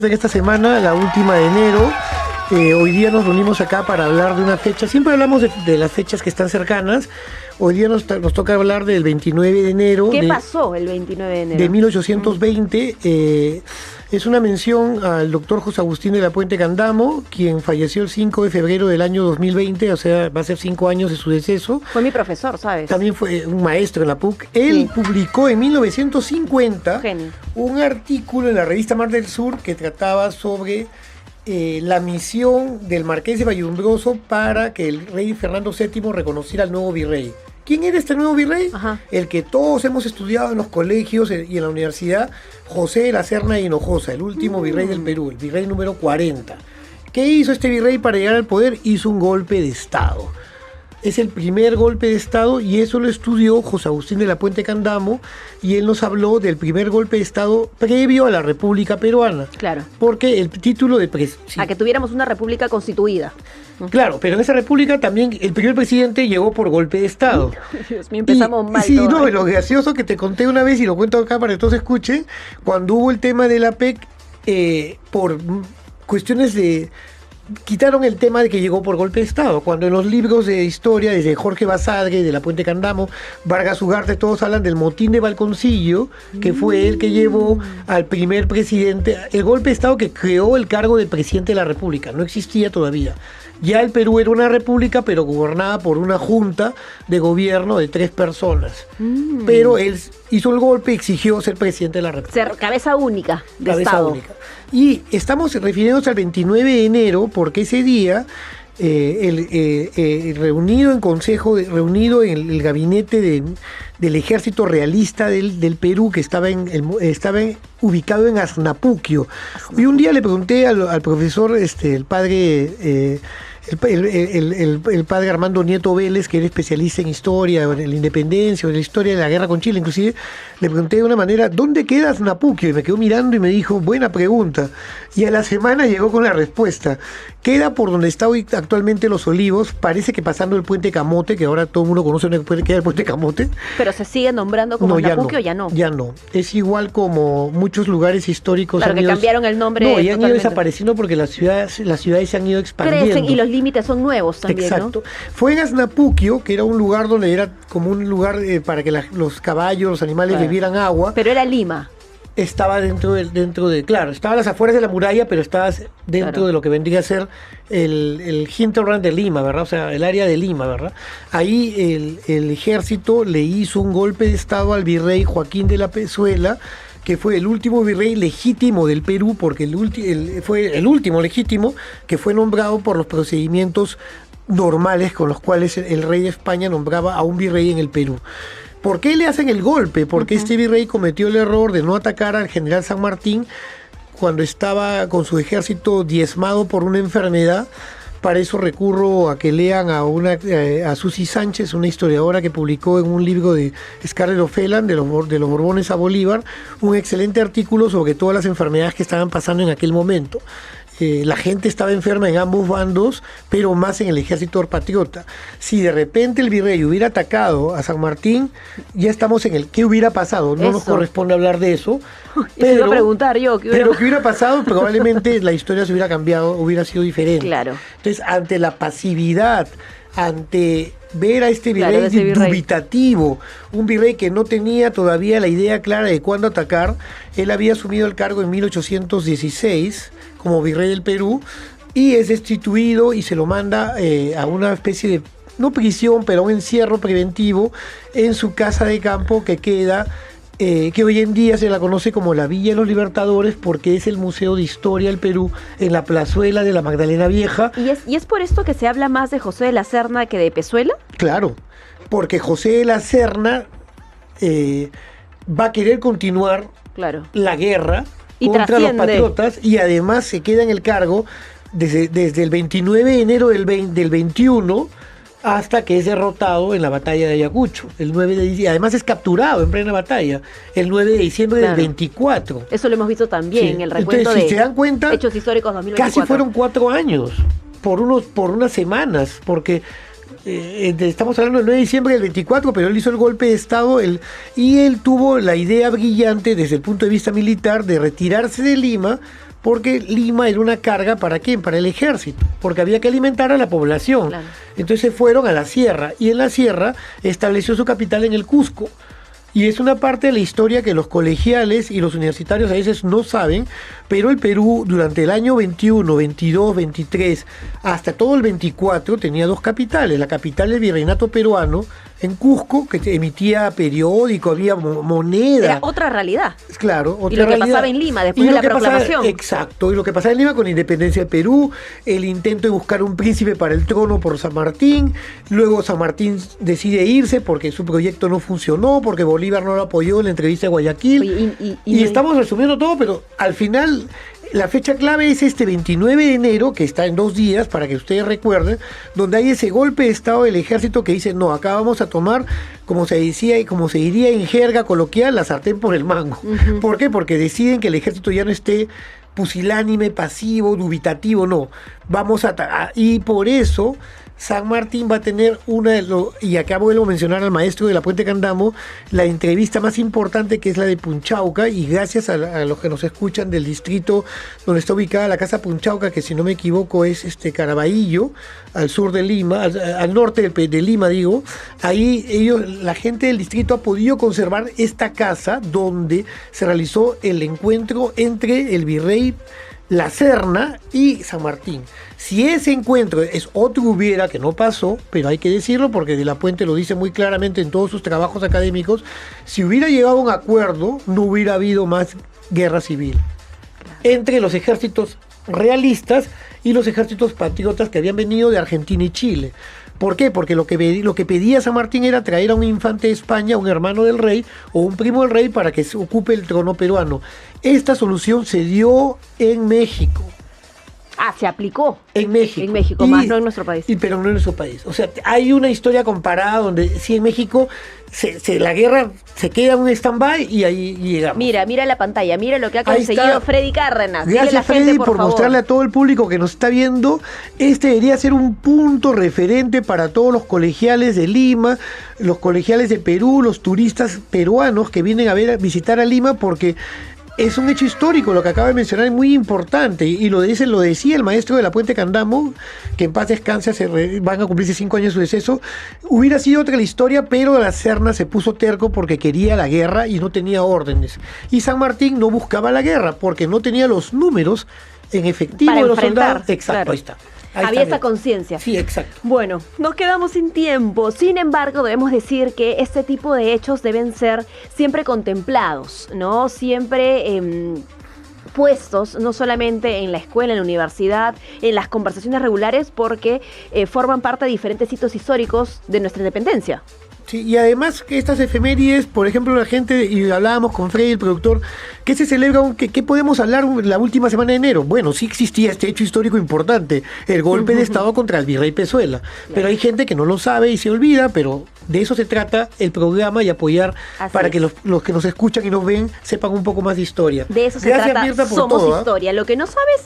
En esta semana, la última de enero, hoy día nos reunimos acá para hablar de una fecha. Siempre hablamos de las fechas que están cercanas. Hoy día nos toca hablar del 29 de enero. ¿Qué pasó el 29 de enero? De 1820. Es una mención al doctor José Agustín de la Puente Candamo, quien falleció el 5 de febrero del año 2020, o sea, va a ser 5 años de su deceso. Fue mi profesor, ¿sabes? También fue un maestro en la PUC. Él publicó en 1950 un artículo en la revista Mar del Sur que trataba sobre la misión del marqués de Vallumbroso para que el rey Fernando VII reconociera al nuevo virrey. ¿Quién era este nuevo virrey? Ajá. El que todos hemos estudiado en los colegios y en la universidad, José de la Serna y Hinojosa, el último virrey del Perú, el virrey número 40. ¿Qué hizo este virrey para llegar al poder? Hizo un golpe de Estado. Es el primer golpe de Estado y eso lo estudió José Agustín de la Puente Candamo y él nos habló del primer golpe de Estado previo a la República Peruana. Claro. Porque el título de... A que tuviéramos una república constituida. Claro, pero en esa república también el primer presidente llegó por golpe de Estado. Dios mío, empezamos mal. Sí, no, lo gracioso que te conté una vez y lo cuento acá para que todos escuchen, cuando hubo el tema de la PEC, por cuestiones de... Quitaron el tema de que llegó por golpe de Estado, cuando en los libros de historia, desde Jorge Basadre, de la Puente Candamo, Vargas Ugarte, todos hablan del motín de Balconcillo, que fue el que llevó al primer presidente, el golpe de Estado que creó el cargo de presidente de la República, no existía todavía. Ya el Perú era una república, pero gobernada por una junta de gobierno de 3 personas. Pero él hizo el golpe y exigió ser presidente de la República. Ser cabeza única de cabeza Estado. Única. Y estamos refiriéndonos al 29 de enero, porque ese día, reunido en el gabinete del ejército realista del Perú, que estaba ubicado en Asnapuquio. Y un día le pregunté al profesor, el padre... El padre Armando Nieto Vélez, que era especialista en historia, en la independencia, en la historia de la guerra con Chile, inclusive, le pregunté de una manera, ¿dónde queda Asnapuquio? Y me quedó mirando y me dijo, buena pregunta. Y a la semana llegó con la respuesta. Queda por donde está hoy actualmente Los Olivos, parece que pasando el puente Camote, que ahora todo el mundo conoce dónde queda el puente Camote. Pero se sigue nombrando como Asnapuquio, ya no. Ya no. Es igual como muchos lugares históricos. Claro, que cambiaron el nombre. No, y han ido desapareciendo porque las ciudades se han ido expandiendo. Crecen y los límites son nuevos también, exacto, ¿no? Fue en Asnapuquio, que era un lugar donde era como un lugar para que los caballos, los animales bebieran agua. Pero era Lima. Estaba dentro de, claro, estaba a las afueras de la muralla, pero estaba dentro de lo que vendría a ser el hinterland de Lima, ¿verdad? O sea, el área de Lima, ¿verdad? Ahí el ejército le hizo un golpe de Estado al virrey Joaquín de la Pezuela, que fue el último virrey legítimo del Perú, porque fue el último legítimo que fue nombrado por los procedimientos normales con los cuales el rey de España nombraba a un virrey en el Perú. ¿Por qué le hacen el golpe? Porque este virrey cometió el error de no atacar al general San Martín cuando estaba con su ejército diezmado por una enfermedad. Para eso recurro a que lean a Susi Sánchez, una historiadora que publicó en un libro de Scarlett O'Phelan, de los Borbones a Bolívar, un excelente artículo sobre todas las enfermedades que estaban pasando en aquel momento. La gente estaba enferma en ambos bandos, pero más en el ejército patriota. Si de repente el virrey hubiera atacado a San Martín, ya estamos en el ¿qué hubiera pasado? No nos corresponde hablar de eso. Pero iba a preguntar yo. Pero ¿qué hubiera pasado? Probablemente la historia se hubiera cambiado, hubiera sido diferente. Claro. Entonces, ante la pasividad, ante ver a este virrey dubitativo, un virrey que no tenía todavía la idea clara de cuándo atacar, él había asumido el cargo en 1816 como virrey del Perú y es destituido y se lo manda a una especie de, no prisión, pero un encierro preventivo en su casa de campo que queda, que hoy en día se la conoce como la Villa de los Libertadores porque es el Museo de Historia del Perú en la plazuela de la Magdalena Vieja. ¿Y es por esto que se habla más de José de la Serna que de Pezuela? Claro, porque José de la Serna va a querer continuar la guerra contra los patriotas y además se queda en el cargo desde el 29 de enero del 21 hasta que es derrotado en la batalla de Ayacucho, el 9 de diciembre. Además es capturado en plena batalla, el 9 de diciembre del 24. Eso lo hemos visto también en el recuento. Entonces, si se dan cuenta, Hechos Históricos 2024. Casi fueron 4 años, por unas semanas, porque estamos hablando del 9 de diciembre del 24, pero él hizo el golpe de Estado y él tuvo la idea brillante desde el punto de vista militar de retirarse de Lima porque Lima era una carga ¿para quién? Para el ejército, porque había que alimentar a la población. Claro. Entonces fueron a la sierra, y en la sierra estableció su capital en el Cusco. Y es una parte de la historia que los colegiales y los universitarios a veces no saben, pero el Perú durante el año 21, 22, 23, hasta todo el 24 tenía dos capitales. La capital del virreinato peruano, en Cusco, que emitía periódico, había moneda. Era otra realidad. Claro, otra y lo que realidad. pasaba en Lima después de la proclamación. Exacto, y lo que pasaba en Lima con la independencia de Perú, el intento de buscar un príncipe para el trono por San Martín, luego San Martín decide irse porque su proyecto no funcionó, porque Bolívar no lo apoyó en la entrevista de Guayaquil. Oye, y estamos resumiendo todo, pero al final la fecha clave es este 29 de enero, que está en 2 días, para que ustedes recuerden, donde hay ese golpe de estado del ejército que dice, no, acá vamos a tomar, como se decía y como se diría en jerga coloquial, la sartén por el mango. Ujú. ¿Por qué? Porque deciden que el ejército ya no esté pusilánime, pasivo, dubitativo, no. Vamos y por eso San Martín va a tener y acá vuelvo a mencionar al maestro de la Puente Candamo, la entrevista más importante, que es la de Punchauca, y gracias a los que nos escuchan del distrito donde está ubicada la Casa Punchauca, que si no me equivoco es Caraballo, al sur de Lima, al norte de Lima digo, ahí la gente del distrito ha podido conservar esta casa donde se realizó el encuentro entre el virrey La Serna y San Martín. Si ese encuentro es otro hubiera, que no pasó, pero hay que decirlo porque De la Puente lo dice muy claramente en todos sus trabajos académicos, si hubiera llegado a un acuerdo, no hubiera habido más guerra civil entre los ejércitos realistas y los ejércitos patriotas que habían venido de Argentina y Chile. ¿Por qué? Porque lo que pedía San Martín era traer a un infante de España, un hermano del rey o un primo del rey para que se ocupe el trono peruano. Esta solución se dio en México. Ah, se aplicó. En México. En México, más no en nuestro país. Pero no en nuestro país. O sea, hay una historia comparada donde sí en México la guerra se queda en un stand-by y ahí llegamos. Mira la pantalla, mira lo que ha Ahí conseguido está. Freddy Cárdenas. Dile a la Gracias, gente, Freddy, por por favor. mostrarle a todo el público que nos está viendo. Este debería ser un punto referente para todos los colegiales de Lima, los colegiales de Perú, los turistas peruanos que vienen a visitar a Lima, porque es un hecho histórico, lo que acaba de mencionar es muy importante, y lo decía el maestro de la Puente Candamo, que en paz descanse, van a cumplirse 5 años de su deceso. Hubiera sido otra la historia, pero La Serna se puso terco porque quería la guerra y no tenía órdenes. Y San Martín no buscaba la guerra porque no tenía los números en efectivo para de los enfrentar, soldados. Exacto, claro. ahí está. Había esa conciencia. Sí, exacto. Bueno, nos quedamos sin tiempo. Sin embargo, debemos decir que este tipo de hechos deben ser siempre contemplados, ¿no? Siempre puestos, no solamente en la escuela, en la universidad, en las conversaciones regulares, porque forman parte de diferentes hitos históricos de nuestra independencia. Sí, y además que estas efemérides, por ejemplo, la gente, y hablábamos con Freddy, el productor, que se celebra, ¿qué podemos hablar la última semana de enero? Bueno, sí existía este hecho histórico importante, el golpe de Estado contra el virrey Pezuela, pero hay gente que no lo sabe y se olvida, pero de eso se trata el programa y apoyar para que los que nos escuchan y nos ven sepan un poco más de historia. De eso se Gracias, trata, Mirta, por Somos todo, Historia. Lo que no sabes